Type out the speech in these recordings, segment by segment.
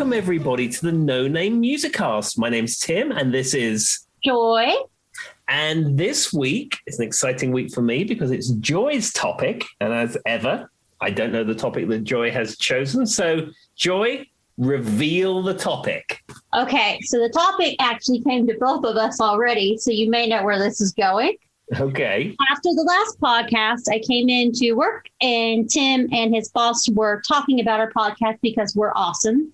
welcome everybody to the No Name Musicast. My name's Tim, and this is Joy. And this week is an exciting week for me because it's Joy's topic. And as ever, I don't know the topic that Joy has chosen. So, Joy, reveal the topic. Okay, so the topic actually came to both of us already, so you may know where this is going. Okay. After the last podcast, I came into work and Tim and his boss were talking about our podcast because we're awesome.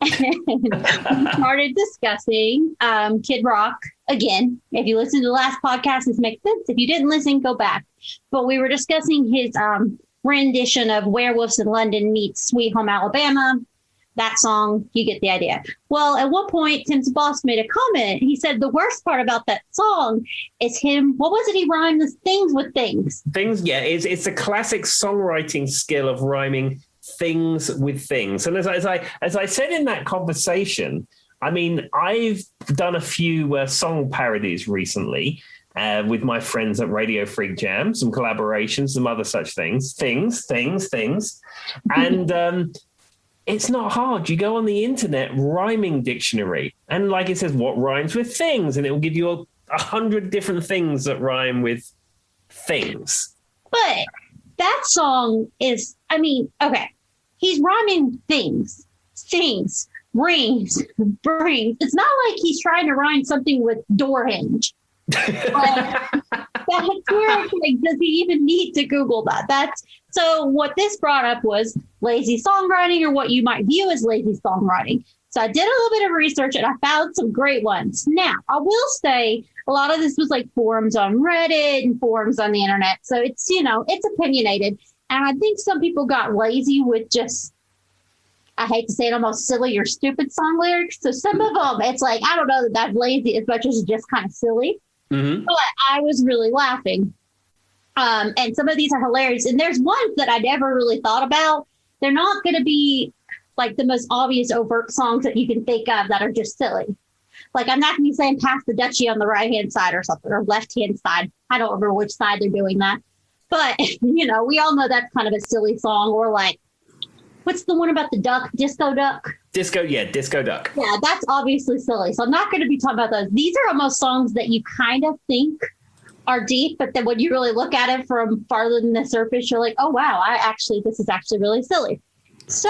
And we started discussing Kid Rock again. If you listened to the last podcast, this makes sense. If you didn't listen, go back. But we were discussing his rendition of Werewolves in London meets Sweet Home Alabama. That song, you get the idea. Well, at one point, Tim's boss made a comment. He said the worst part about that song is him. What was it? He rhymed the things with things. Things, yeah. It's a classic songwriting skill of rhyming things with things. And as I said in that conversation, I mean, I've done a few song parodies recently with my friends at Radio Freak Jam, some collaborations, some other such things. And it's not hard. You go on the internet, rhyming dictionary, and like it says, what rhymes with things? And it will give you 100 different things that rhyme with things. But that song is, okay, he's rhyming things, rings, brings. It's not like he's trying to rhyme something with door hinge. That's where, like, does he even need to Google that? So what this brought up was lazy songwriting, or what you might view as lazy songwriting. So I did a little bit of research and I found some great ones. Now, I will say a lot of this was like forums on Reddit and forums on the internet. So it's, it's opinionated. And I think some people got lazy with just, I hate to say it, almost silly or stupid song lyrics. So some of them, it's like, I don't know that that's lazy as much as just kind of silly. Mm-hmm. But I was really laughing. And some of these are hilarious. And there's ones that I never really thought about. They're not going to be like the most obvious overt songs that you can think of that are just silly. Like, I'm not going to be saying pass the duchy on the right-hand side or something, or left-hand side. I don't remember which side they're doing that. But, we all know that's kind of a silly song. Or like, what's the one about the duck? Disco duck? Disco duck. Yeah, that's obviously silly. So I'm not going to be talking about those. These are almost songs that you kind of think are deep, but then when you really look at it from farther than the surface, you're like, oh, wow, this is actually really silly. So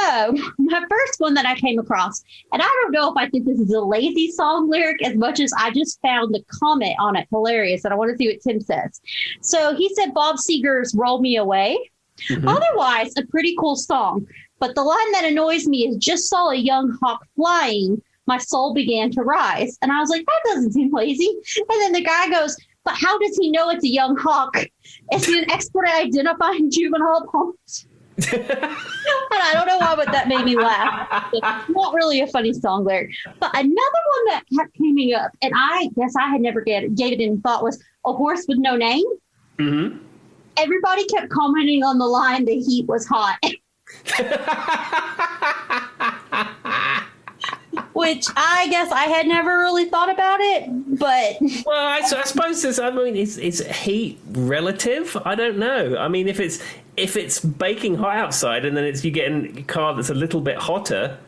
my first one that I came across, and I don't know if I think this is a lazy song lyric as much as I just found the comment on it hilarious, and I want to see what Tim says. So he said Bob Seger's Roll Me Away. Mm-hmm. Otherwise, a pretty cool song. But the line that annoys me is just saw a young hawk flying. My soul began to rise. And I was like, that doesn't seem lazy. And then the guy goes, but how does he know it's a young hawk? Is he an expert at identifying juvenile poems? And I don't know why, but that made me laugh. It's not really a funny song lyric. But another one that kept coming up, and I guess I had never gave it any thought, was A Horse with No Name. Mm-hmm. Everybody kept commenting on the line, the heat was hot. Which I guess I had never really thought about it, but well, I suppose it's heat relative. I don't know. I mean, if it's baking hot outside and then you get in a car that's a little bit hotter,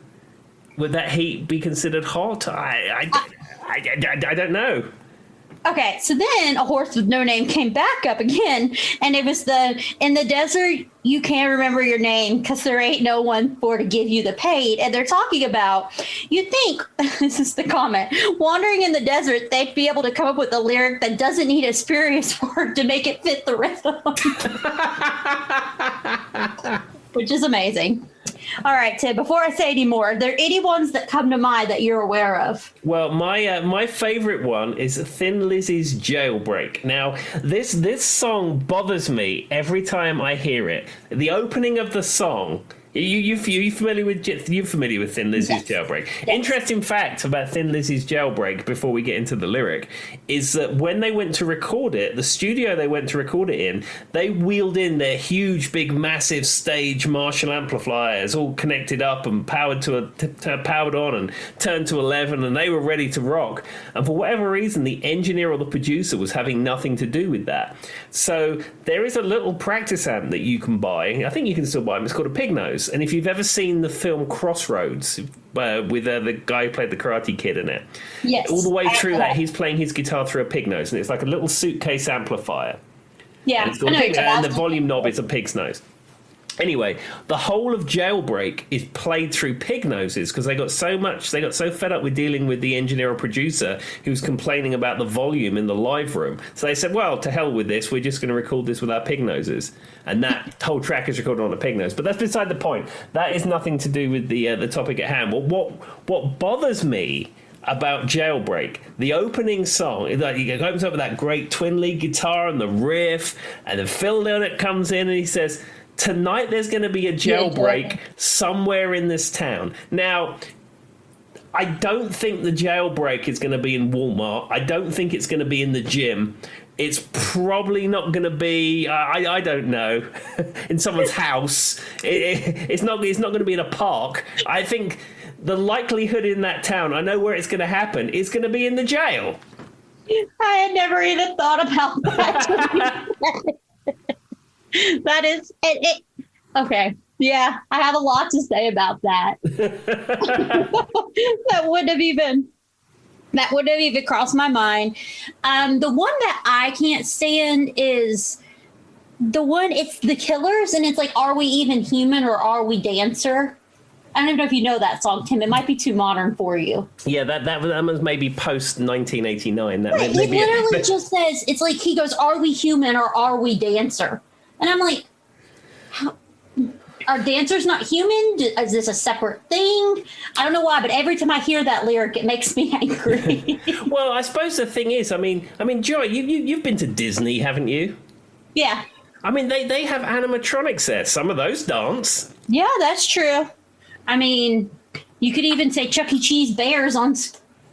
would that heat be considered hot? I don't know. Okay, so then A Horse with No Name came back up again, and it was in the desert, you can't remember your name because there ain't no one for to give you the paid. And they're talking about, you think, this is the comment, wandering in the desert, they'd be able to come up with a lyric that doesn't need a spurious word to make it fit the rhythm. Which is amazing. All right, Tim, before I say any more, are there any ones that come to mind that you're aware of? Well, my favorite one is Thin Lizzy's Jailbreak. Now, this song bothers me every time I hear it. The opening of the song, you familiar with Thin Lizzy's Jailbreak? Yes. Interesting fact about Thin Lizzy's Jailbreak before we get into the lyric is that when they went to record it, the studio they went to record it in, they wheeled in their huge, big, massive stage Marshall amplifiers, all connected up and powered on and turned to 11, and they were ready to rock. And for whatever reason, the engineer or the producer was having nothing to do with that. So there is a little practice amp that you can buy. I think you can still buy them. It's called a Pig Nose. knows, and if you've ever seen the film Crossroads with the guy who played the Karate Kid in it, yes, all the way through that, he's playing his guitar through a pig nose, and it's like a little suitcase amplifier. Yeah, and, and the volume knob is a pig's nose. Anyway, the whole of Jailbreak is played through pig noses because they got so fed up with dealing with the engineer or producer who was complaining about the volume in the live room. So they said, well, to hell with this, we're just going to record this with our pig noses. And that whole track is recorded on a pig nose. But that's beside the point. That is nothing to do with the topic at hand. What bothers me about Jailbreak, the opening song, it opens up with that great twin lead guitar and the riff, and then Phil Lynott comes in and he says, tonight there's going to be a jailbreak somewhere in this town. Now, I don't think the jailbreak is going to be in Walmart. I don't think it's going to be in the gym. It's probably not going to be, I don't know, in someone's house. It's not going to be in a park. I think the likelihood in that town, I know where it's going to happen, is going to be in the jail. I had never even thought about that. That is it. Okay. Yeah, I have a lot to say about that. That wouldn't have even crossed my mind. The one that I can't stand is the one, it's The Killers, and it's like, Are We Even Human or Are We Dancer? I don't even know if you know that song, Tim. It might be too modern for you. Yeah, that was maybe post 1989. Right, it literally just says, it's like he goes, Are we human or are we dancer? And I'm like, are dancers not human? Is this a separate thing? I don't know why, but every time I hear that lyric, it makes me angry. Well, I suppose the thing is, I mean, Joy, you've been to Disney, haven't you? Yeah. I mean, they have animatronics there. Some of those dance. Yeah, that's true. I mean, you could even say Chuck E. Cheese bears on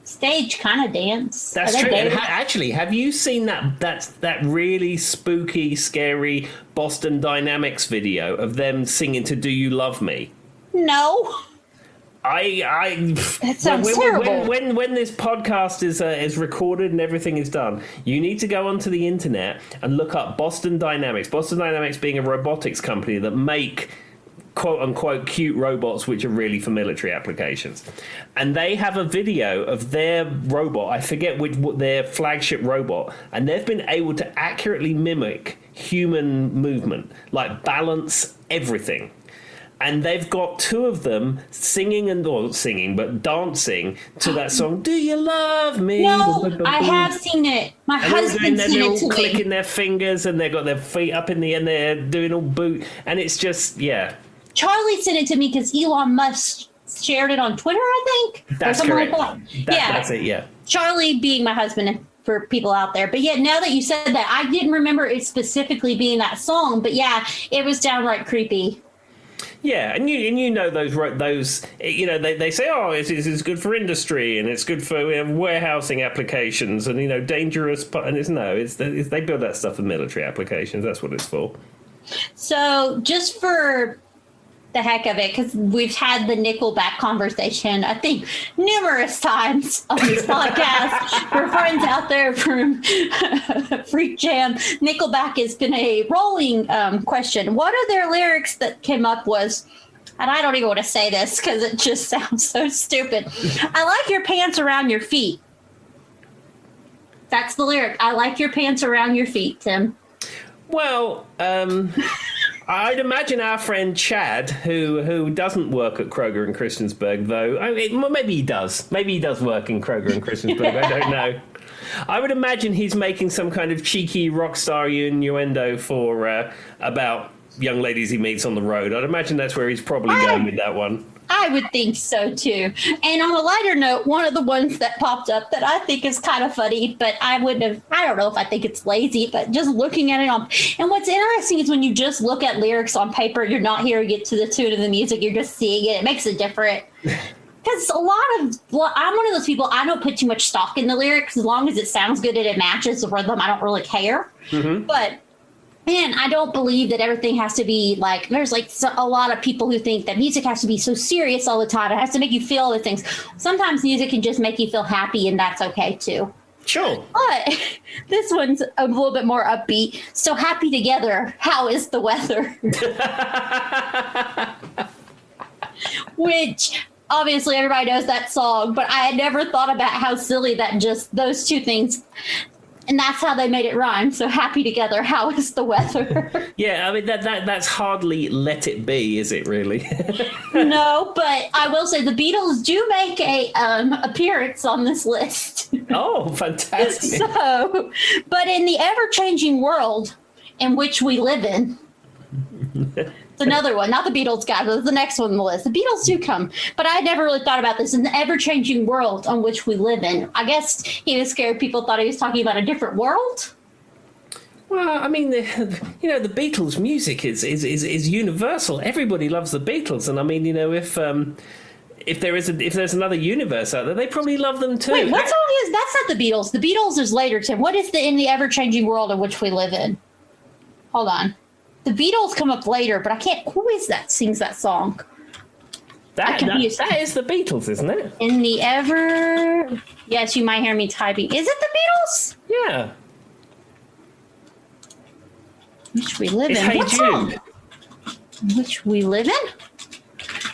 stage kind of dance. That's true. And actually, have you seen that really spooky, scary Boston Dynamics video of them singing to "Do You Love Me"? No. That sounds terrible. When this podcast is recorded and everything is done, you need to go onto the internet and look up Boston Dynamics. Boston Dynamics being a robotics company that make quote-unquote cute robots which are really for military applications. And they have a video of their robot, I forget what their flagship robot, and they've been able to accurately mimic human movement, like balance, everything. And they've got two of them dancing to that song, Do You Love Me? No, I have seen it. My husband sent it to me. They're clicking their fingers and they've got their feet up in the end, they're doing all boot. And it's just, yeah. Charlie sent it to me because Elon Musk shared it on Twitter, I think. That's correct. Like that. That's it, yeah. Charlie being my husband for people out there. But yeah, now that you said that, I didn't remember it specifically being that song. But yeah, it was downright creepy. Yeah, and you know those you know they say, oh, it's good for industry and it's good for warehousing applications and dangerous, and it's they build that stuff for military applications. That's what it's for. So just for the heck of it, because we've had the Nickelback conversation, I think, numerous times on this podcast. For friends out there from Freak Jam, Nickelback has been a rolling question. One of their lyrics that came up was, and I don't even want to say this because it just sounds so stupid, I like your pants around your feet. That's the lyric. I like your pants around your feet, Tim. Well, I'd imagine our friend Chad, who doesn't work at Kroger and Christiansburg, though. Maybe he does. Maybe he does work in Kroger and Christiansburg. I don't know. I would imagine he's making some kind of cheeky rock star innuendo for about young ladies he meets on the road. I'd imagine that's where he's probably going with that one. I would think so, too. And on a lighter note, one of the ones that popped up that I think is kind of funny, but I don't know if I think it's lazy, but just looking at it and what's interesting is when you just look at lyrics on paper, you're not hearing it to the tune of the music, you're just seeing it. It makes it different. Because I'm one of those people, I don't put too much stock in the lyrics. As long as it sounds good and it matches the rhythm, I don't really care. Mm-hmm. But man, I don't believe that everything has to be like, there's like a lot of people who think that music has to be so serious all the time. It has to make you feel other things. Sometimes music can just make you feel happy, and that's okay too. Sure. But this one's a little bit more upbeat. So happy together. How is the weather? which obviously everybody knows that song, but I had never thought about how silly that just those two things. And that's how they made it rhyme. So happy together. How is the weather? Yeah, I mean that's hardly Let It Be, is it really? No, but I will say the Beatles do make a appearance on this list. Oh, fantastic! So, but in the ever-changing world in which we live in, it's another one, not the Beatles, guys. But the next one on the list. The Beatles do come, but I never really thought about this in the ever-changing world on which we live in. I guess he was scared people thought he was talking about a different world. Well, I mean, the Beatles' music is universal. Everybody loves the Beatles, and I mean, if there's another universe out there, they probably love them too. Wait, what song is that's not the Beatles? The Beatles is later, Tim. What is in the ever-changing world in which we live in? Hold on. The Beatles come up later, but I can't. Who is that sings that song? That is the Beatles, isn't it? In the ever... Yes, you might hear me typing. Is it the Beatles? Yeah. Which we live It's in. Hey What Jude. song? Which we live in?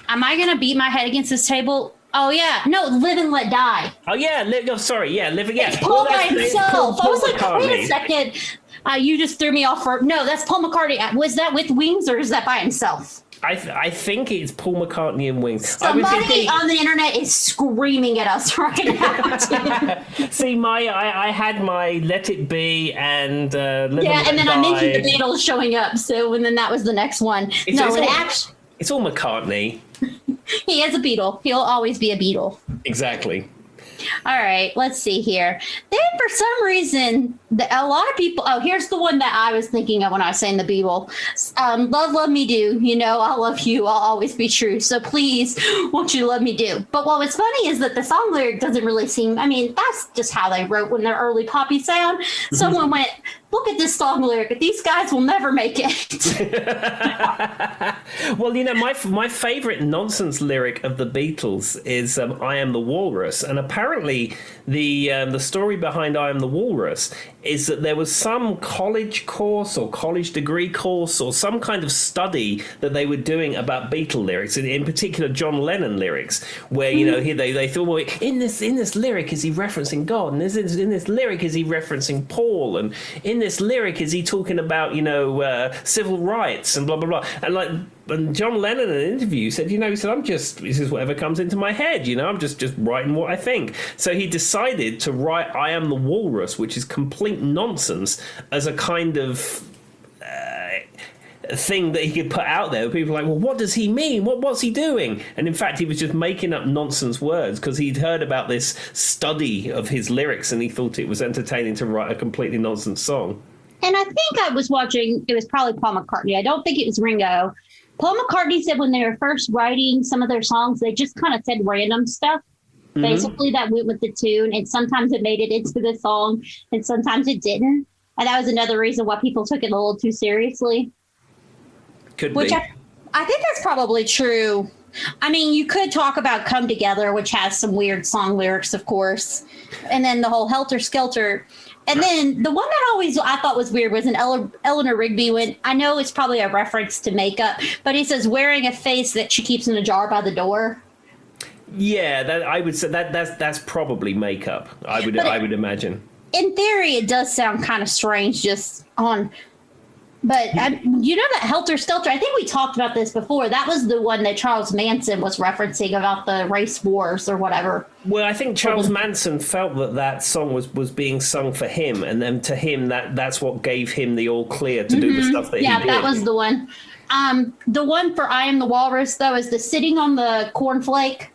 Am I going to beat my head against this table? Oh, yeah. No, Live and Let Die. Oh yeah, sorry, yeah, Live Again. It's Paul by himself. I was like, McCartney. wait a second. You just threw me off. No, that's Paul McCartney. Was that with Wings or is that by himself? I think it's Paul McCartney and Wings. Somebody on the internet is screaming at us right now. See, I had my Let It Be and Live and Yeah, Let and then Die. I mentioned the Beatles showing up. So, and then that was the next one. It's all McCartney. He is a Beatle. He'll always be a Beatle. Exactly. All right, let's see here. Then for some reason, a lot of people, here's the one that I was thinking of when I was saying the Beatle. Love, love me do. You know, I'll love you. I'll always be true. So please, won't you love me do? But what was funny is that the song lyric doesn't really seem, I mean, that's just how they wrote when their early poppy sound. Someone went, look at this song lyric. These guys will never make it. Well, my favorite nonsense lyric of the Beatles is "I Am the Walrus," and apparently the story behind "I Am the Walrus" is that there was some college course or college degree course or some kind of study that they were doing about Beatle lyrics, in particular John Lennon lyrics, where they thought, well, in this lyric is he referencing God, and in this lyric is he referencing Paul, and in this lyric is he talking about civil rights and blah blah blah, and John Lennon in an interview said, this is whatever comes into my head, I'm just writing what I think. So he decided to write "I Am the Walrus," which is complete nonsense, as a kind of thing that he could put out there. People are like, well, what does he mean? What's he doing? And in fact, he was just making up nonsense words because he'd heard about this study of his lyrics and he thought it was entertaining to write a completely nonsense song. And I think I was watching, it was probably Paul McCartney. I don't think it was Ringo. Paul McCartney said when they were first writing some of their songs, they just kind of said random stuff. Basically, that went with the tune. And sometimes it made it into the song and sometimes it didn't. And that was another reason why people took it a little too seriously. Could be. I think that's probably true. I mean, you could talk about "Come Together," which has some weird song lyrics, of course. And then the whole Helter Skelter. And then the one that I thought was weird was an Eleanor Rigby when I know it's probably a reference to makeup, but he says wearing a face that she keeps in a jar by the door. Yeah, I would say that's probably makeup. I would imagine. In theory, it does sound kind of strange just on. But that Helter Skelter, I think we talked about this before. That was the one that Charles Manson was referencing about the race wars or whatever. Well, I think Charles Manson felt that song was being sung for him. And then to him, that's what gave him the all clear to do the stuff that he did. Yeah, that was the one. The one for "I Am the Walrus," though, is the sitting on the cornflake.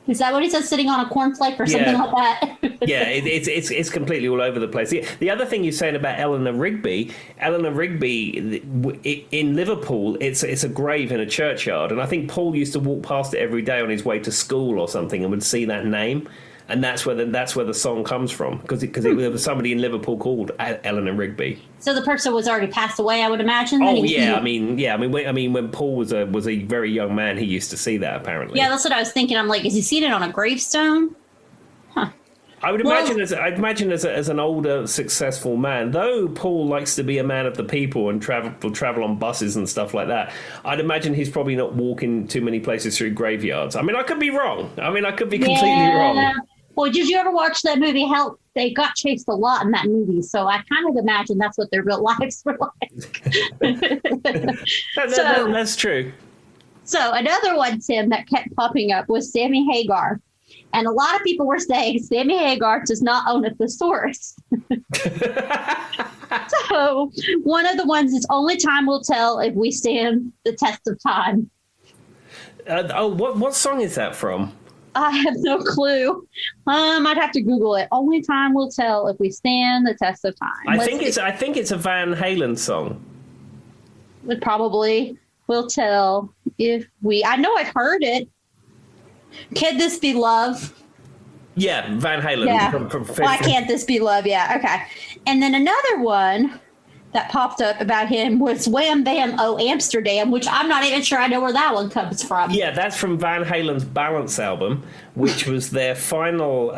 Is that what he says, sitting on a cornflake or something like that? Yeah, it's completely all over the place. The other thing you're saying about Eleanor Rigby in Liverpool, it's a grave in a churchyard, and I think Paul used to walk past it every day on his way to school or something, and would see that name, and that's where the song comes from, because there was somebody in Liverpool called Eleanor Rigby. So the person was already passed away, I would imagine. Oh yeah, I mean, when Paul was a very young man, he used to see that apparently. Yeah, that's what I was thinking. I'm like, is he seated on a gravestone? Huh. I would imagine as an older, successful man, though Paul likes to be a man of the people and travel on buses and stuff like that. I'd imagine he's probably not walking too many places through graveyards. I mean, I could be wrong. I mean, I could be completely wrong. Well, did you ever watch that movie Help? They got chased a lot in that movie, so I kind of imagine that's what their real lives were like. That's true. So another one, Tim, that kept popping up was Sammy Hagar. And a lot of people were saying Sammy Hagar does not own a thesaurus. So one of the ones is only time will tell if we stand the test of time. What song is that from? I have no clue. I'd have to Google it. Only time will tell if we stand the test of time. I think it's a Van Halen song. It probably will tell if we. I know I've heard it. Can This Be Love? Yeah, Van Halen. Yeah. Why Can't This Be Love? Yeah, okay. And then another one that popped up about him was Wham Bam Oh Amsterdam, which I'm not even sure I know where that one comes from. Yeah, that's from Van Halen's Balance album, which was their final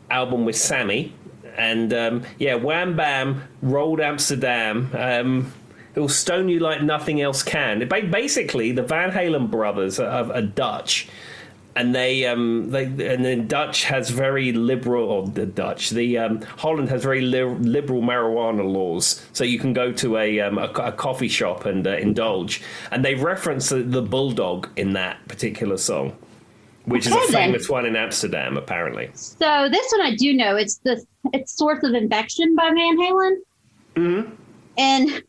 album with Sammy. And Wham Bam, Rolled Amsterdam. It'll stone you like nothing else can. Basically, the Van Halen brothers are Dutch. And then Dutch has very liberal, or Holland has very liberal marijuana laws, so you can go to a coffee shop and indulge. And they reference the bulldog in that particular song, which is a famous one in Amsterdam, apparently. So this one I do know. It's Source of Infection by Van Halen. Mm-hmm. And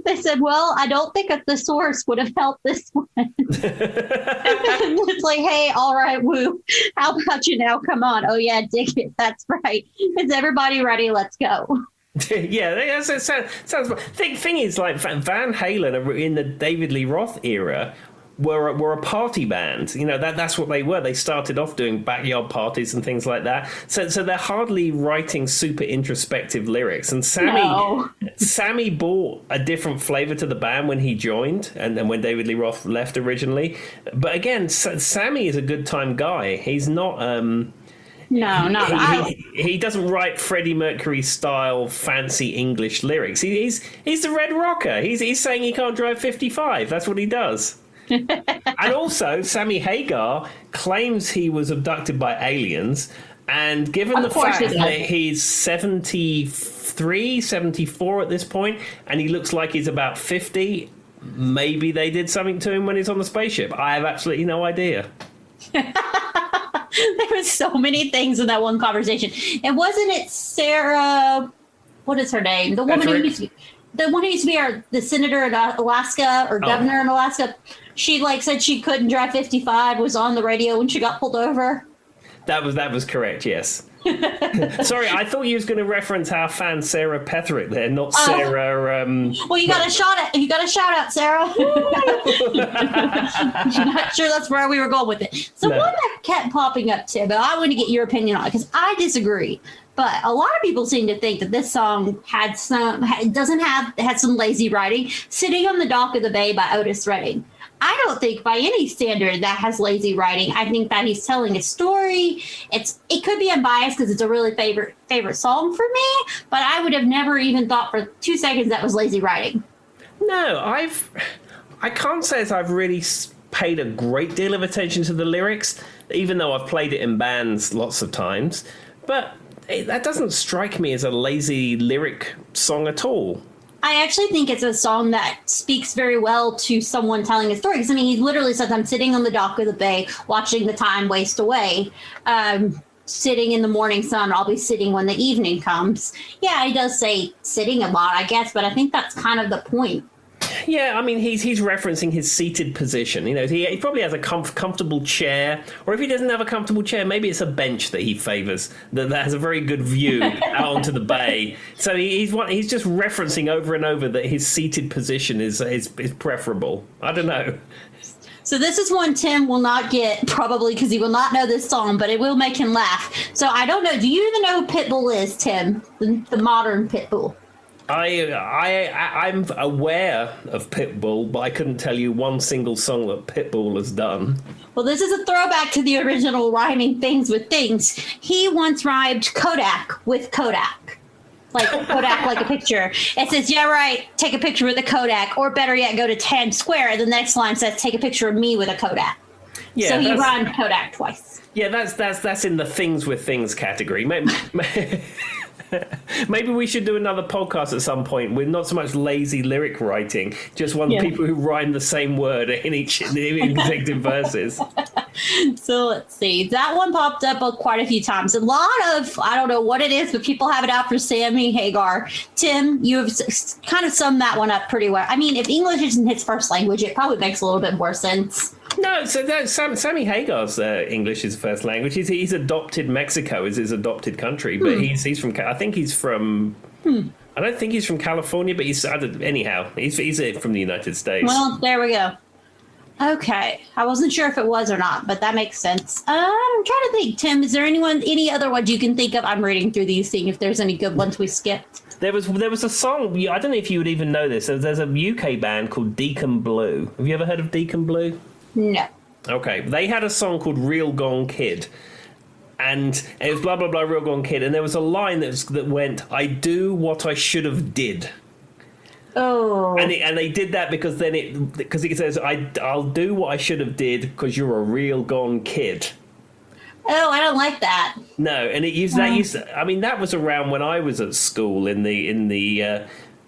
they said, well, I don't think a thesaurus would have helped this one. It's like, hey, all right, woo. How about you now? Come on. Oh, yeah, dig it. That's right. Is everybody ready? Let's go. Yeah, that sounds. Thing is, like Van Halen in the David Lee Roth era were a party band. You know, that's what they were. They started off doing backyard parties and things like that. So they're hardly writing super introspective lyrics. And Sammy brought a different flavor to the band when he joined, and then when David Lee Roth left originally. But again, Sammy is a good time guy. He's not. He doesn't write Freddie Mercury style fancy English lyrics. He's the Red Rocker. He's saying he can't drive 55. That's what he does. And also, Sammy Hagar claims he was abducted by aliens, and given the fact that he's 73, 74 at this point, and he looks like he's about 50, maybe they did something to him when he's on the spaceship. I have absolutely no idea. There were so many things in that one conversation. And wasn't it Sarah, what is her name? The woman who used to be the senator in Alaska, or governor in Alaska. She said she couldn't drive 55, was on the radio when she got pulled over. That was correct, yes. Sorry, I thought you was going to reference our fan Sarah Petherick there, not Sarah. Well, you got a shout out, Sarah. I'm not sure that's where we were going with it. So one that kept popping up, Tim, but I want to get your opinion on it because I disagree. But a lot of people seem to think that this song had some lazy writing. Sitting on the Dock of the Bay by Otis Redding. I don't think by any standard that has lazy writing. I think that he's telling a story. It could be unbiased because it's a really favorite song for me, but I would have never even thought for 2 seconds that was lazy writing. No, I can't say as I've really paid a great deal of attention to the lyrics, even though I've played it in bands lots of times. But that doesn't strike me as a lazy lyric song at all. I actually think it's a song that speaks very well to someone telling a story. Because, I mean, he literally says, I'm sitting on the dock of the bay, watching the time waste away. Sitting in the morning sun, I'll be sitting when the evening comes. Yeah, he does say sitting a lot, I guess, but I think that's kind of the point. Yeah, I mean, he's referencing his seated position. You know, he probably has a comfortable chair, or if he doesn't have a comfortable chair, maybe it's a bench that he favors that has a very good view out onto the bay. So he's just referencing over and over that his seated position is preferable. I don't know. So this is one Tim will not get, probably because he will not know this song, but it will make him laugh. So I don't know. Do you even know who Pitbull is, Tim? The modern Pitbull? I'm aware of Pitbull, but I couldn't tell you one single song that Pitbull has done. Well, this is a throwback to the original rhyming things with things. He once rhymed Kodak with Kodak. Like Kodak, like a picture. It says, yeah, right, take a picture with a Kodak. Or better yet, go to Times Square. And the next line says, take a picture of me with a Kodak. Yeah, so he rhymed Kodak twice. Yeah, that's in the things with things category. Maybe we should do another podcast at some point with not so much lazy lyric writing, just people who rhyme the same word in each consecutive verses. So let's see. That one popped up quite a few times. A lot of, I don't know what it is, but people have it out for Sammy Hagar. Tim, you have kind of summed that one up pretty well. I mean, if English isn't his first language, it probably makes a little bit more sense. No, so Sammy Hagar's English is first language. He's adopted Mexico as his adopted country, but he's from. I think he's from. I don't think he's from California, but he's anyhow. He's from the United States. Well, there we go. Okay, I wasn't sure if it was or not, but that makes sense. I'm trying to think, Tim. Is there any other ones you can think of? I'm reading through these, seeing if there's any good ones we skipped. There was a song. I don't know if you would even know this. There's a UK band called Deacon Blue. Have you ever heard of Deacon Blue? No. Okay, they had a song called Real Gone Kid, and it was blah blah blah Real Gone Kid, and there was a line that went, "I do what I should have did." Oh. And they did that because it says, I'll do what I should have did because you're a real gone kid. Oh, I don't like that. No, and I mean, that was around when I was at school in the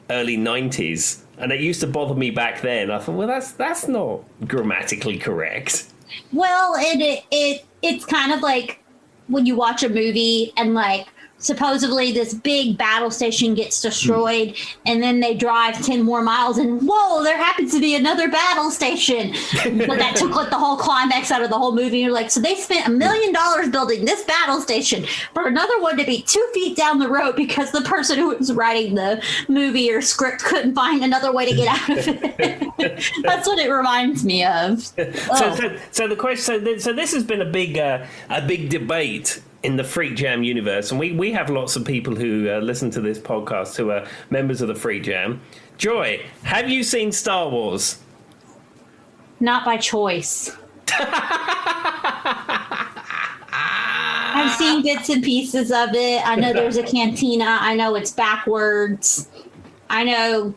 early 90s. And it used to bother me back then. I thought, well, that's not grammatically correct. Well, it's kind of like when you watch a movie and like supposedly this big battle station gets destroyed and then they drive 10 more miles and whoa, there happens to be another battle station. But that took like the whole climax out of the whole movie. You're like, so they spent $1 million building this battle station for another one to be 2 feet down the road because the person who was writing the movie or script couldn't find another way to get out of it. That's what it reminds me of. So the question, so this has been a big debate in the Freak Jam universe, and we have lots of people who listen to this podcast who are members of the Freak Jam. Joy, have you seen Star Wars? Not by choice. I've seen bits and pieces of it. I know there's a cantina. I know it's backwards. I know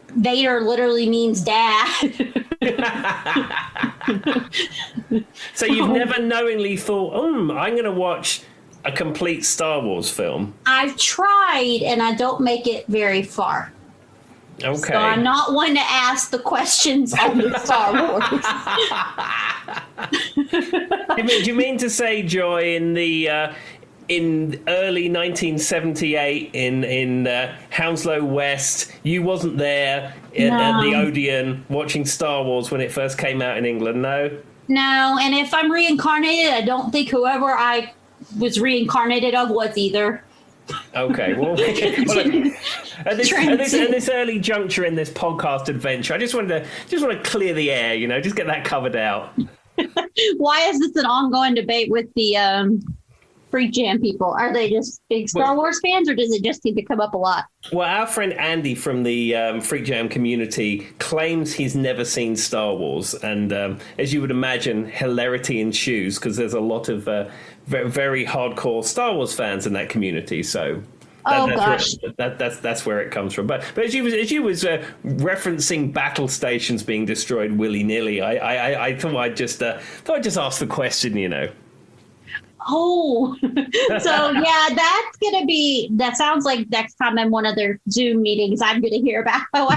Vader literally means dad. So you've never knowingly thought, I'm going to watch a complete Star Wars film? I've tried, and I don't make it very far. Okay. So I'm not one to ask the questions on the Star Wars. Do you mean to say, Joy, in early 1978 in Hounslow West, you wasn't there at the Odeon watching Star Wars when it first came out in England? No, and if I'm reincarnated, I don't think whoever I was reincarnated of was either. Okay, well, at this early juncture in this podcast adventure, I just want to clear the air, just get that covered out. Why is this an ongoing debate with the Freak Jam people? Are they just big Star Wars fans, or does it just seem to come up a lot? Well, our friend Andy from the Freak Jam community claims he's never seen Star Wars, and as you would imagine, hilarity ensues because there's a lot of very, very hardcore Star Wars fans in that community. So that's where it comes from. But as you was referencing battle stations being destroyed willy nilly, I thought I'd just ask the question, Oh, so yeah, that sounds like next time in one of their Zoom meetings, I'm going to hear about how I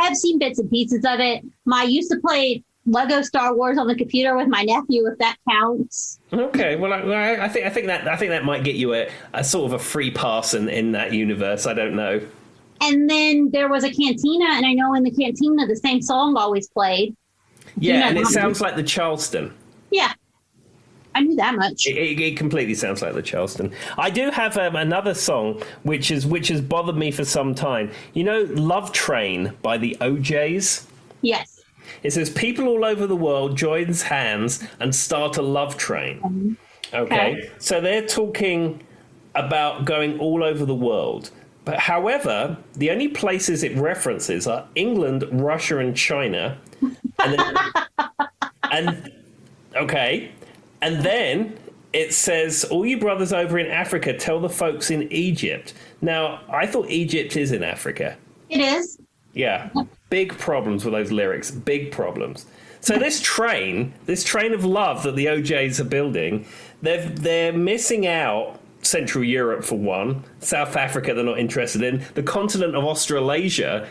have seen bits and pieces of it. I used to play Lego Star Wars on the computer with my nephew, if that counts. Okay, well, I think that might get you a sort of a free pass in that universe. I don't know. And then there was a cantina, and I know in the cantina the same song always played. Yeah, and it sounds like the Charleston. Yeah, I knew that much. It completely sounds like the Charleston. I do have another song which has bothered me for some time. Love Train by the OJs? Yes. It says, people all over the world joins hands and start a love train. Okay. So they're talking about going all over the world. But however, the only places it references are England, Russia, and China. And then, and then it says, all you brothers over in Africa, tell the folks in Egypt. Now, I thought Egypt is in Africa. It is. Yeah. Big problems with those lyrics. Big problems. So this train of love that the OJs are building, they're missing out Central Europe for one. South Africa they're not interested in. The continent of Australasia.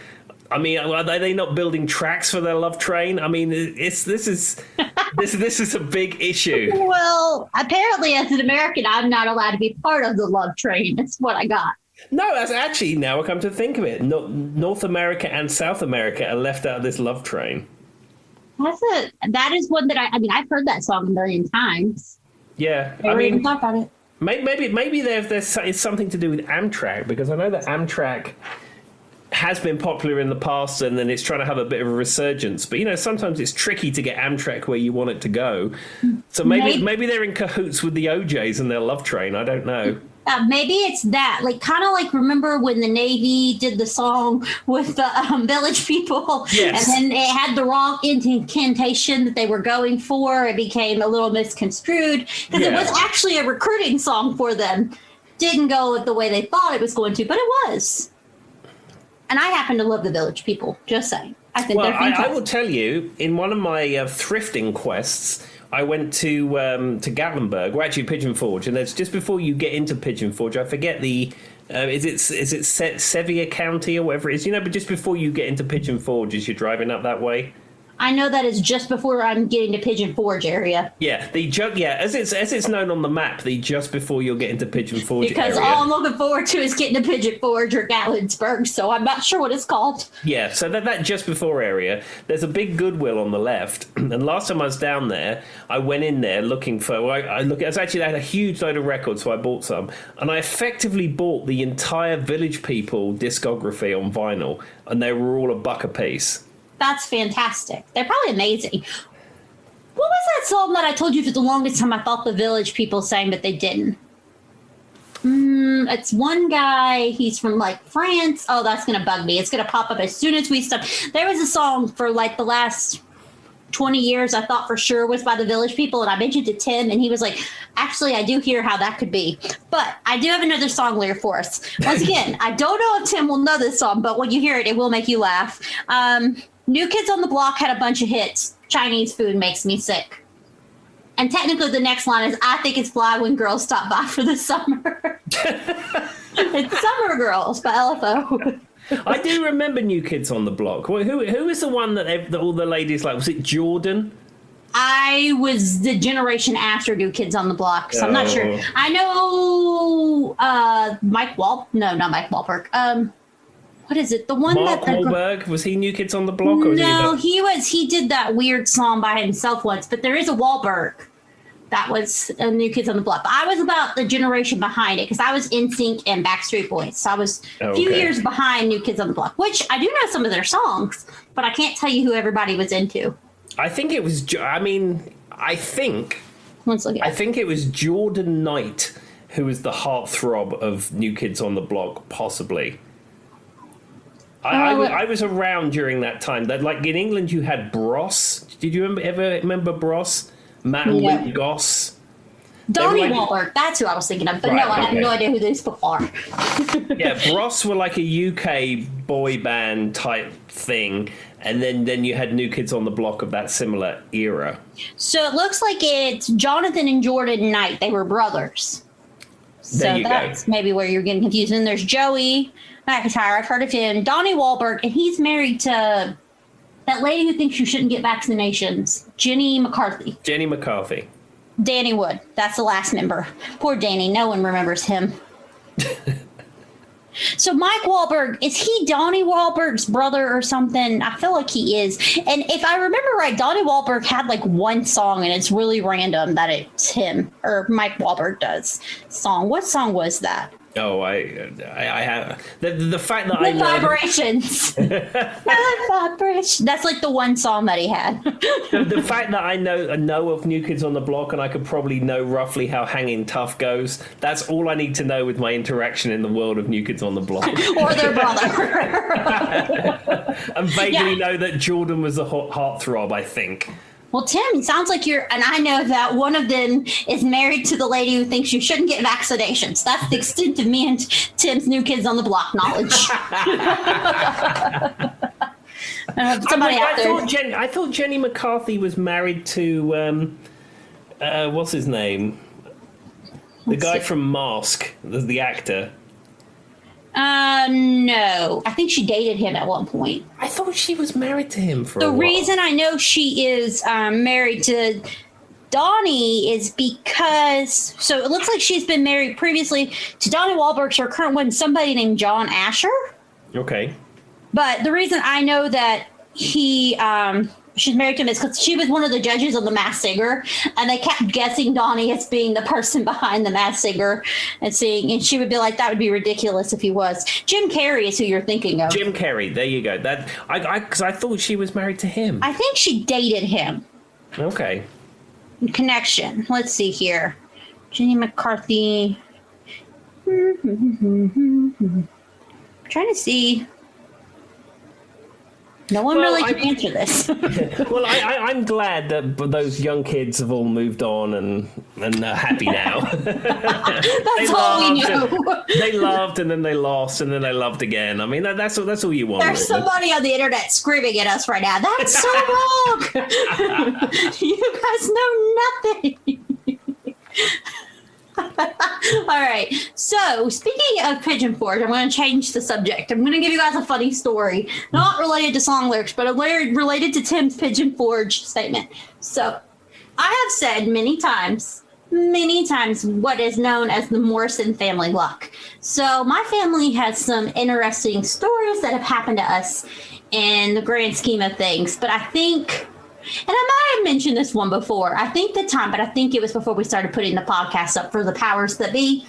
I mean, are they not building tracks for their love train? I mean, this is a big issue. Well, apparently, as an American, I'm not allowed to be part of the love train. That's what I got. No, that's actually, now I come to think of it, North America and South America are left out of this love train. That is one that I've heard that song a million times. Yeah, I mean, even talk about it. Maybe there's something to do with Amtrak, because I know that Amtrak has been popular in the past and then it's trying to have a bit of a resurgence. But, you know, sometimes it's tricky to get Amtrak where you want it to go. So maybe they're in cahoots with the OJs and their love train. I don't know. Maybe it's that, kind of remember when the Navy did the song with the Village People, yes. And then it had the wrong incantation that they were going for. It became a little misconstrued because it was actually a recruiting song for them. Didn't go the way they thought it was going to, but it was. And I happen to love the Village People, just saying. I think they're fantastic. I will tell you, in one of my thrifting quests, I went to Gatlinburg, or actually Pigeon Forge, and that's just before you get into Pigeon Forge. I forget the is it Sevier County or whatever it is, but just before you get into Pigeon Forge, as you're driving up that way. I know that is just before I'm getting to Pigeon Forge area. Yeah, as it's known on the map, the just before you'll get into Pigeon Forge because area. All I'm looking forward to is getting to Pigeon Forge or Gatlinburg, so I'm not sure what it's called. Yeah, so that just before area, there's a big Goodwill on the left, and last time I was down there, I went in there looking for. I had a huge load of records, so I bought some, and I effectively bought the entire Village People discography on vinyl, and they were all $1 a piece. That's fantastic. They're probably amazing. What was that song that I told you for the longest time I thought the Village People sang, but they didn't? It's one guy. He's from France. Oh, that's going to bug me. It's going to pop up as soon as we stop. There was a song for the last 20 years I thought for sure was by the Village People, and I mentioned it to Tim, and he was like, actually, I do hear how that could be. But I do have another song lyric for us. Once again, I don't know if Tim will know this song, but when you hear it, it will make you laugh. New Kids on the Block had a bunch of hits. Chinese food makes me sick. And technically the next line is, I think it's fly when girls stop by for the summer. It's Summer Girls by LFO. I do remember New Kids on the Block. Who is the one that all the ladies like? Was it Jordan? I was the generation after New Kids on the Block, so I'm not sure. I know Mike Wahlberg. No, not Mike Wahlberg. What is it? The one Mark Wahlberg? Was he New Kids on the Block? Or no, he did that weird song by himself once, but there is a Wahlberg that was a New Kids on the Block. But I was about the generation behind it because I was NSYNC and Backstreet Boys. So I was a few years behind New Kids on the Block, which I do know some of their songs, but I can't tell you who everybody was into. I think it was, I think it was Jordan Knight who was the heartthrob of New Kids on the Block, possibly. I was around during that time. That in England you had Bros. Did you ever remember Bros? Matt and Luke Goss. Donnie Wahlberg. That's who I was thinking of. But I have no idea who these people are. Yeah, Bros were like a UK boy band type thing. And then you had New Kids on the Block of that similar era. So it looks like it's Jonathan and Jordan Knight. They were brothers. So that's maybe where you're getting confused. And there's Joey McIntyre. I've heard of him. Donnie Wahlberg, and he's married to that lady who thinks you shouldn't get vaccinations, Jenny McCarthy. Danny Wood. That's the last member. Poor Danny. No one remembers him. So Mike Wahlberg, is he Donnie Wahlberg's brother or something? I feel like he is. And if I remember right, Donnie Wahlberg had one song, and it's really random that it's him, or Mike Wahlberg does song. What song was that? Oh, I have the fact that I The know vibrations. The vibration. That's like the one song that he had. the fact that I know of New Kids on the Block, and I could probably know roughly how Hanging Tough goes. That's all I need to know with my interaction in the world of New Kids on the Block. Or their brother. And vaguely know that Jordan was a heartthrob, I think. Well, Tim, it sounds like and I know that one of them is married to the lady who thinks you shouldn't get vaccinations. That's the extent of me and Tim's New Kids on the Block knowledge. I thought Jenny McCarthy was married to, what's his name? The guy from Mask, the actor. No. I think she dated him at one point. I thought she was married to him for a while. The reason I know she is married to Donnie is because, so it looks like she's been married previously to Donnie Wahlberg's her current one, somebody named John Asher. Okay. But the reason I know that she's married to him is because she was one of the judges of The Masked Singer, and they kept guessing Donnie as being the person behind The Masked Singer and she would be like, that would be ridiculous if he was. Jim Carrey is who you're thinking of. Jim Carrey, there you go. That because I thought she was married to him. I think she dated him. Okay. Connection. Let's see here. Jenny McCarthy. I'm trying to see. No one really can answer this. Well, I'm glad that those young kids have all moved on and are happy now. That's all we know. They loved, and then they lost, and then they loved again. I mean, that's all you want. There's really. somebody on the internet screaming at us right now. That's so wrong. You guys know nothing. All right. So, speaking of Pigeon Forge, I'm going to change the subject. I'm going to give you guys a funny story, not related to song lyrics, but related to Tim's Pigeon Forge statement. So, I have said many times, what is known as the Morrison family luck. So, my family has some interesting stories that have happened to us in the grand scheme of things. But I think, and I might have mentioned this one before, I think it was before we started putting the podcast up for the powers that be.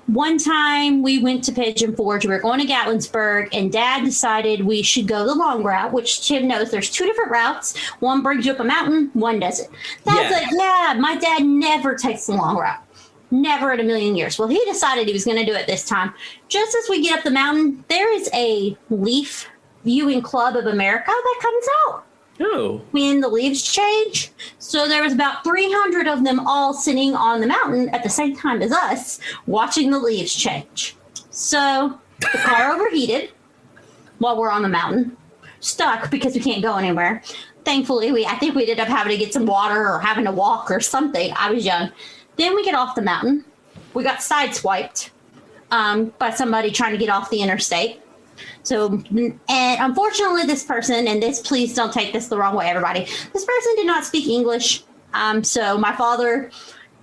One time we went to Pigeon Forge, we were going to Gatlinburg, and Dad decided we should go the long route, which Tim knows there's two different routes. One brings you up a mountain, one doesn't. Dad's like, yeah, my dad never takes the long route. Never in a million years. Well, he decided he was going to do it this time. Just as we get up the mountain, there is a leaf viewing club of America that comes out. Oh. When the leaves change. So there was about 300 of them all sitting on the mountain at the same time as us, watching the leaves change. So the car overheated while we're on the mountain, stuck because we can't go anywhere. Thankfully, I think we ended up having to get some water or having to walk or something. I was young. Then we get off the mountain. We got sideswiped by somebody trying to get off the interstate. So, and unfortunately, this person, and this, please don't take this the wrong way, everybody. This person did not speak English. So my father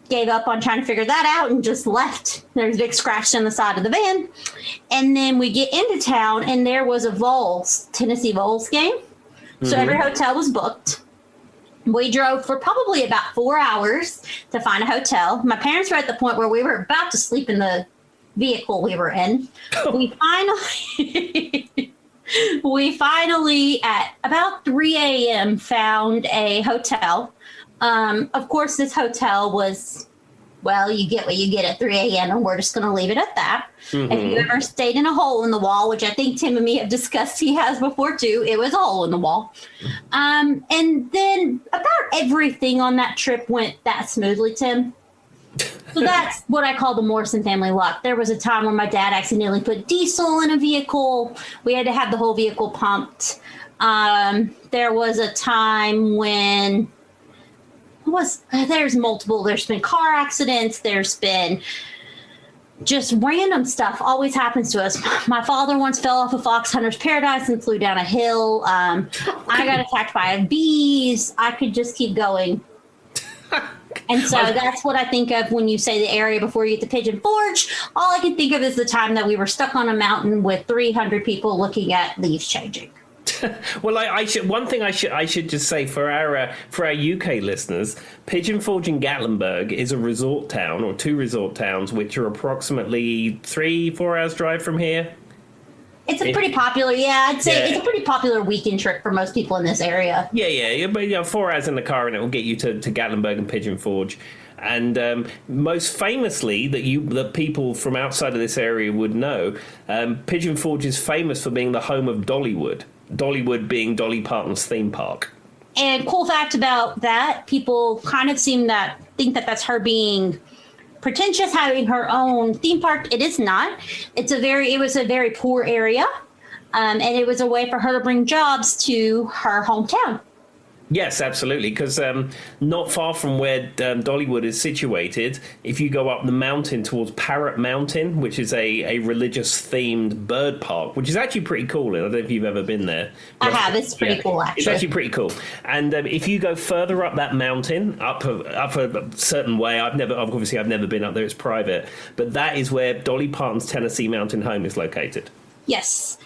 gave up on trying to figure that out and just left. There's a big scratch on the side of the van. And then we get into town, and there was a Tennessee Vols game. So every hotel was booked. We drove for probably about 4 hours to find a hotel. My parents were at the point where we were about to sleep in the vehicle we were in. We finally at about 3 a.m. found a hotel. Of course, this hotel was, well, you get what you get at 3 a.m. and we're just going to leave it at that. If you ever stayed in a hole in the wall, which I think Tim and me have discussed he has before too, it was a hole in the wall. And then about everything on that trip went that smoothly, Tim. So that's what I call the Morrison family luck. There was a time when my dad accidentally put diesel in a vehicle. We had to have the whole vehicle pumped. There was a time when there's been car accidents. There's been just random stuff always happens to us. My father once fell off a fox hunter's paradise and flew down a hill. I got attacked by bees. I could just keep going. And so that's what I think of when you say the area before you get to Pigeon Forge. All I can think of is the time that we were stuck on a mountain with 300 people looking at leaves changing. Well, I should. One thing I should just say for our UK listeners, Pigeon Forge and Gatlinburg is a resort town, or two resort towns, which are approximately 3-4 hours drive from here. It's a pretty popular, I'd say it's a pretty popular weekend trip for most people in this area. Yeah, but 4 hours in the car and it will get you to Gatlinburg and Pigeon Forge. And most famously, that people from outside of this area would know, Pigeon Forge is famous for being the home of Dollywood. Dollywood being Dolly Parton's theme park. And cool fact about that, people kind of think that that's her being pretentious, having her own theme park. It is not. It was a very poor area, and it was a way for her to bring jobs to her hometown. Yes, absolutely, because not far from where Dollywood is situated, if you go up the mountain towards Parrot Mountain, which is a religious-themed bird park, which is actually pretty cool. I don't know if you've ever been there. I have. It's pretty cool, actually. It's actually pretty cool. And if you go further up that mountain, up a certain way, I've never been up there. It's private, but that is where Dolly Parton's Tennessee Mountain home is located. Yes.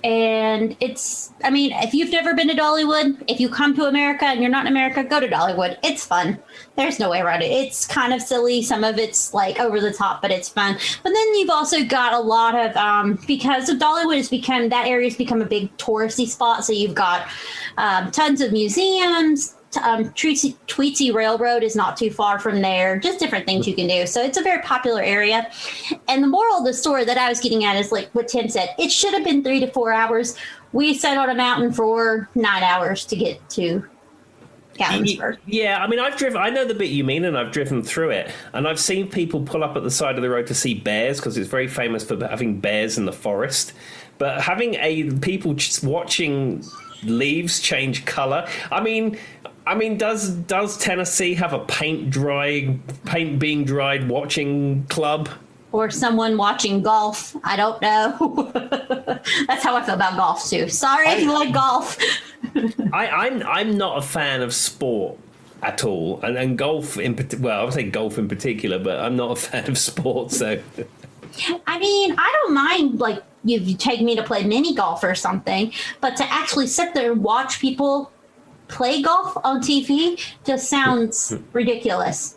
And if you've never been to Dollywood, if you come to America and you're not in America, go to Dollywood. It's fun. There's no way around it. It's kind of silly. Some of it's like over the top, but it's fun. But then you've also got a lot of, because of Dollywood that area's become a big touristy spot. So you've got tons of museums. Tweetsie Railroad is not too far from there. Just different things you can do. So it's a very popular area. And the moral of the story that I was getting at is like what Tim said. It should have been 3 to 4 hours. We sat on a mountain for 9 hours to get to Gatlinburg. Yeah, I know the bit you mean, and I've driven through it. And I've seen people pull up at the side of the road to see bears, because it's very famous for having bears in the forest. But having people just watching leaves change color. Does Tennessee have a paint being dried watching club? Or someone watching golf? I don't know. That's how I feel about golf too. Sorry if you like golf. I'm not a fan of sport at all, and golf I would say golf in particular, but I'm not a fan of sport. So, I don't mind like you take me to play mini golf or something, but to actually sit there and watch people play golf on TV just sounds ridiculous.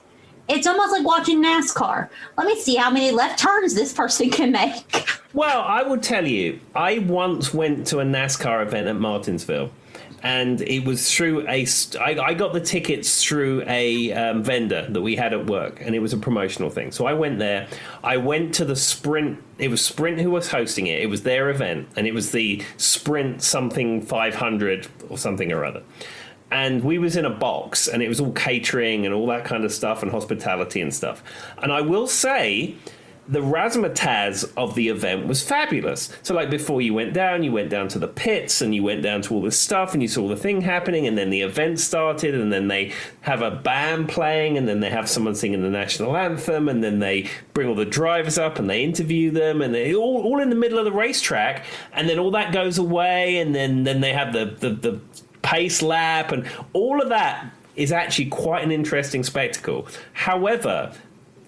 It's almost like watching NASCAR. Let me see how many left turns this person can make. Well, I will tell you, I once went to a NASCAR event at Martinsville, and it was through I got the tickets through a vendor that we had at work, and it was a promotional thing. So I went there. I went to the Sprint. It was Sprint who was hosting it. It was their event, and it was the Sprint something 500 or something or other. And we was in a box, and it was all catering and all that kind of stuff and hospitality and stuff. And I will say the razzmatazz of the event was fabulous. So like before you went down to the pits, and you went down to all this stuff, and you saw the thing happening, and then the event started, and then they have a band playing, and then they have someone singing the national anthem, and then they bring all the drivers up and they interview them, and they all in the middle of the racetrack, and then all that goes away, and then they have the pace lap, and all of that is actually quite an interesting spectacle. However,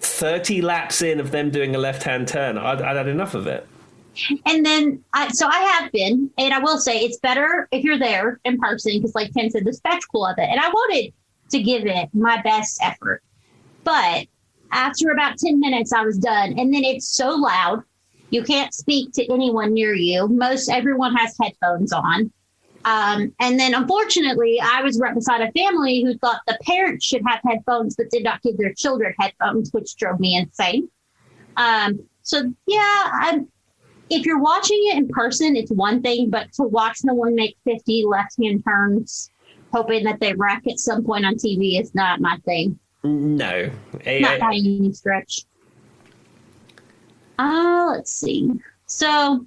30 laps in of them doing a left-hand turn, I'd had enough of it. And then, I have been, and I will say it's better if you're there in person, because like Tim said, the spectacle of it. And I wanted to give it my best effort. But after about 10 minutes, I was done. And then it's so loud, you can't speak to anyone near you. Everyone has headphones on. And then, unfortunately, I was right beside a family who thought the parents should have headphones, but did not give their children headphones, which drove me insane. If you're watching it in person, it's one thing, but to watch someone make 50 left-hand turns, hoping that they wreck at some point on TV is not my thing. No. Not by any stretch. Let's see. So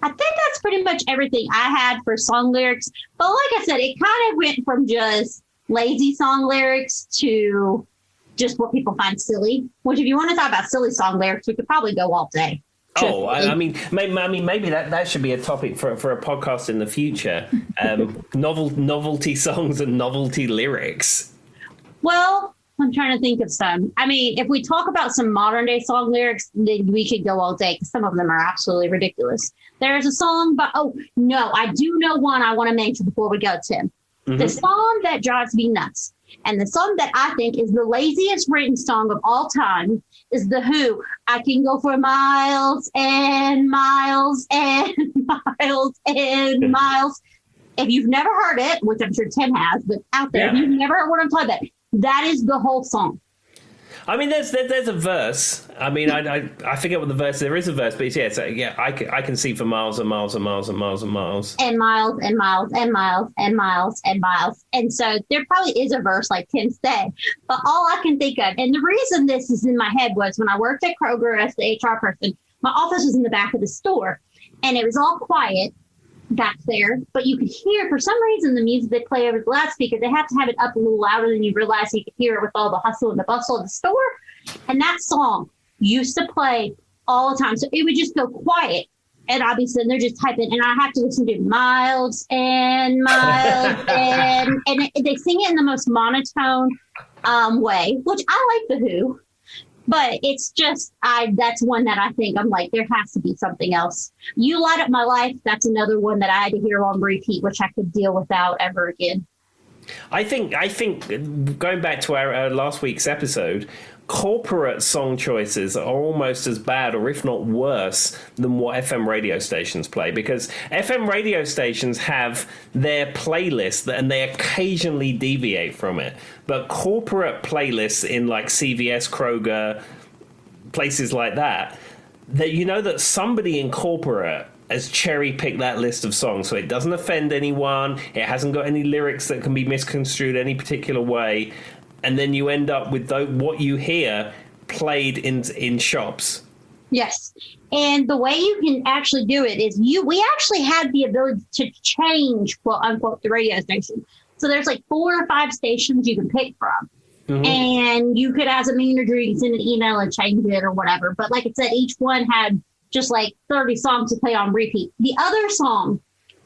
I think that's pretty much everything I had for song lyrics. But like I said, it kind of went from just lazy song lyrics to just what people find silly. Which, if you want to talk about silly song lyrics, we could probably go all day. Maybe that should be a topic for a podcast in the future. Novelty songs and novelty lyrics. Well, I'm trying to think of some. I mean, if we talk about some modern day song lyrics, then we could go all day because some of them are absolutely ridiculous. There's a song, but oh no, I do know one I want to mention before we go, Tim. Mm-hmm. The song that drives me nuts, and the song that I think is the laziest written song of all time, is The Who. I can go for miles and miles and miles and miles. If you've never heard it, which I'm sure Tim has, but out there, if you've never heard what I'm talking about, that is the whole song. I mean, there's a verse. I mean, I forget what the verse. There is a verse, but I can see for miles and miles and miles and miles and miles and miles and miles and miles and miles and miles. And so there probably is a verse, like Tim said. But all I can think of, and the reason this is in my head was when I worked at Kroger as the HR person, my office was in the back of the store, and it was all quiet back there, but you could hear, for some reason, the music they play over the loudspeaker, they have to have it up a little louder than you realize you could hear it with all the hustle and the bustle of the store. And that song used to play all the time. So it would just go quiet. And I'd be sitting there just typing, and I have to listen to miles and miles and they sing it in the most monotone way, which I like The Who. But it's just, that's one that I think, I'm like, there has to be something else. You Light Up My Life, that's another one that I had to hear on repeat, which I could deal without ever again. I think going back to our last week's episode, corporate song choices are almost as bad, or if not worse, than what FM radio stations play, because FM radio stations have their playlist and they occasionally deviate from it. But corporate playlists in like CVS, Kroger, places like that you know that somebody in corporate has cherry-picked that list of songs, so it doesn't offend anyone, it hasn't got any lyrics that can be misconstrued any particular way, and then you end up with what you hear played in shops. Yes. And the way you can actually do it is we actually had the ability to change, quote unquote, the radio station. So there's like 4 or 5 stations you can pick from. Mm-hmm. And you could, as a manager, you can send an email and change it or whatever. But like I said, each one had just like 30 songs to play on repeat. The other song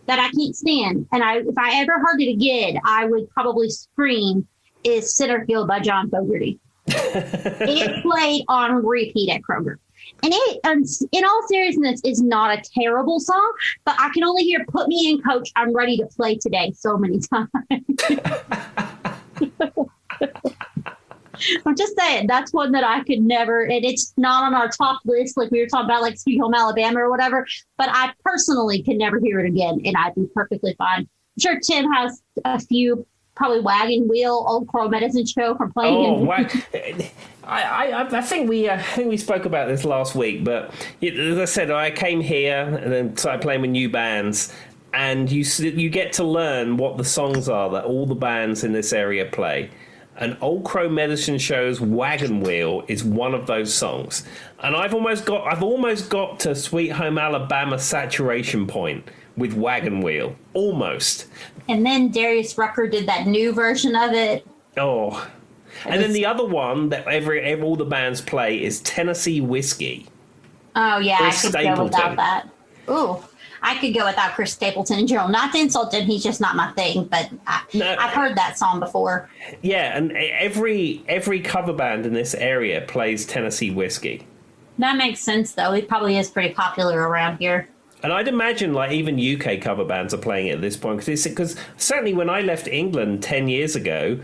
that I can't stand, and if I ever heard it again, I would probably scream, is Centerfield by John Fogerty. It played on repeat at Kroger. And it, in all seriousness, is not a terrible song, but I can only hear "Put Me In, Coach, I'm Ready to Play Today" so many times. I'm just saying, that's one that I could never, and it's not on our top list, like we were talking about, like Sweet Home Alabama or whatever, but I personally can never hear it again, and I'd be perfectly fine. I'm sure Tim has a few, probably Wagon Wheel, Old Crow Medicine Show from playing. I think we spoke about this last week, but as I said, I came here and then started playing with new bands, and you get to learn what the songs are that all the bands in this area play. And Old Crow Medicine Show's Wagon Wheel is one of those songs, and I've almost got to Sweet Home Alabama saturation point with Wagon Wheel, almost. And then Darius Rucker did that new version of it. Oh, and then the other one that all the bands play is Tennessee Whiskey. Oh yeah, I could go without that. Ooh, I could go without Chris Stapleton in general. Not to insult him, he's just not my thing. But I've heard that song before. Yeah, and every cover band in this area plays Tennessee Whiskey. That makes sense, though. It probably is pretty popular around here. And I'd imagine like even UK cover bands are playing it at this point, because certainly when I left England 10 years ago,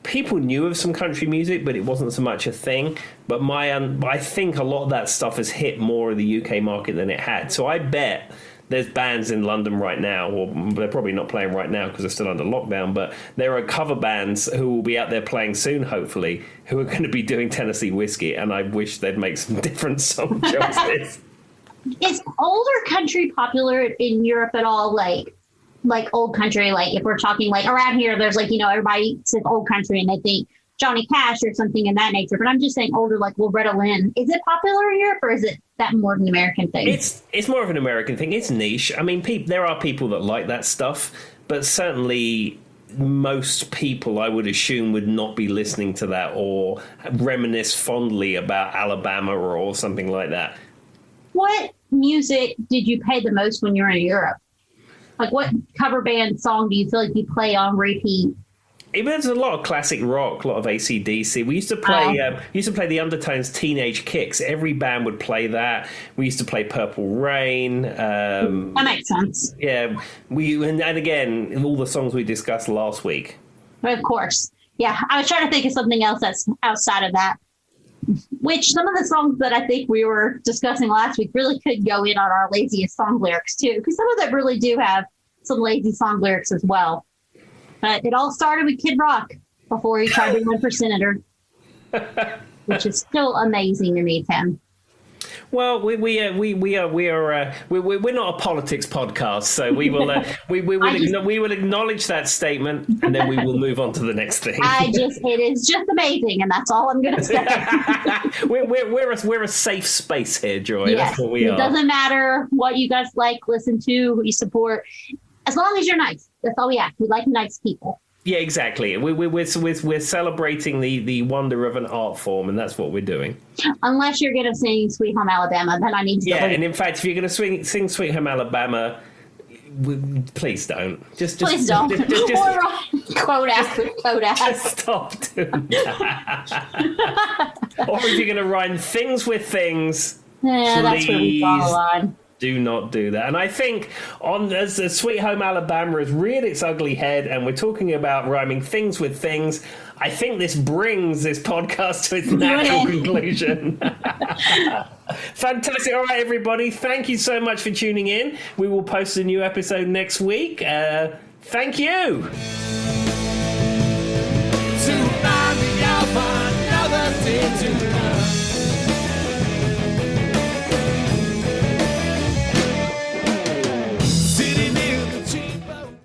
people knew of some country music, but it wasn't so much a thing. But I think a lot of that stuff has hit more of the UK market than it had. So I bet there's bands in London right now, or they're probably not playing right now because they're still under lockdown, but there are cover bands who will be out there playing soon, hopefully, who are going to be doing Tennessee Whiskey, and I wish they'd make some different song choices. Is older country popular in Europe at all? Like old country, like if we're talking like around here, there's like, everybody says old country and they think Johnny Cash or something in that nature. But I'm just saying older, like Loretta Lynn. Is it popular in Europe, or is it that more of an American thing? It's more of an American thing. It's niche. I mean, there are people that like that stuff, but certainly most people, I would assume, would not be listening to that or reminisce fondly about Alabama or something like that. What music did you play the most when you were in Europe? Like, what cover band song do you feel like you play on repeat? Even there's a lot of classic rock, a lot of AC/DC. We used to play, the Undertones' "Teenage Kicks." Every band would play that. We used to play Purple Rain. That makes sense. Yeah, and again, all the songs we discussed last week. Of course, yeah. I was trying to think of something else that's outside of that. Which some of the songs that I think we were discussing last week really could go in on our laziest song lyrics too, because some of them really do have some lazy song lyrics as well. But it all started with Kid Rock before he tried to run for senator, which is still amazing to me, Tim. Well, we're not a politics podcast, so we will we will acknowledge that statement, and then we will move on to the next thing. It is just amazing, and that's all I'm going to say. we're a safe space here, Joy. Yes, that's what we are. It doesn't matter what you guys like, listen to, who you support, as long as you're nice. That's all we ask. We like nice people. Yeah, exactly. We're celebrating the wonder of an art form, and that's what we're doing. Unless you're going to sing "Sweet Home Alabama," then I need to. Yeah, and in fact, if you're going to sing "Sweet Home Alabama," please don't. Please don't. Quote after quote after. Just stop doing that. Or if you're going to rhyme things with things, yeah, that's where we draw the line. Do not do that. And I think as Sweet Home Alabama has reared its ugly head, and we're talking about rhyming things with things, I think this brings this podcast to its natural conclusion. Fantastic. All right, everybody. Thank you so much for tuning in. We will post a new episode next week. Thank you.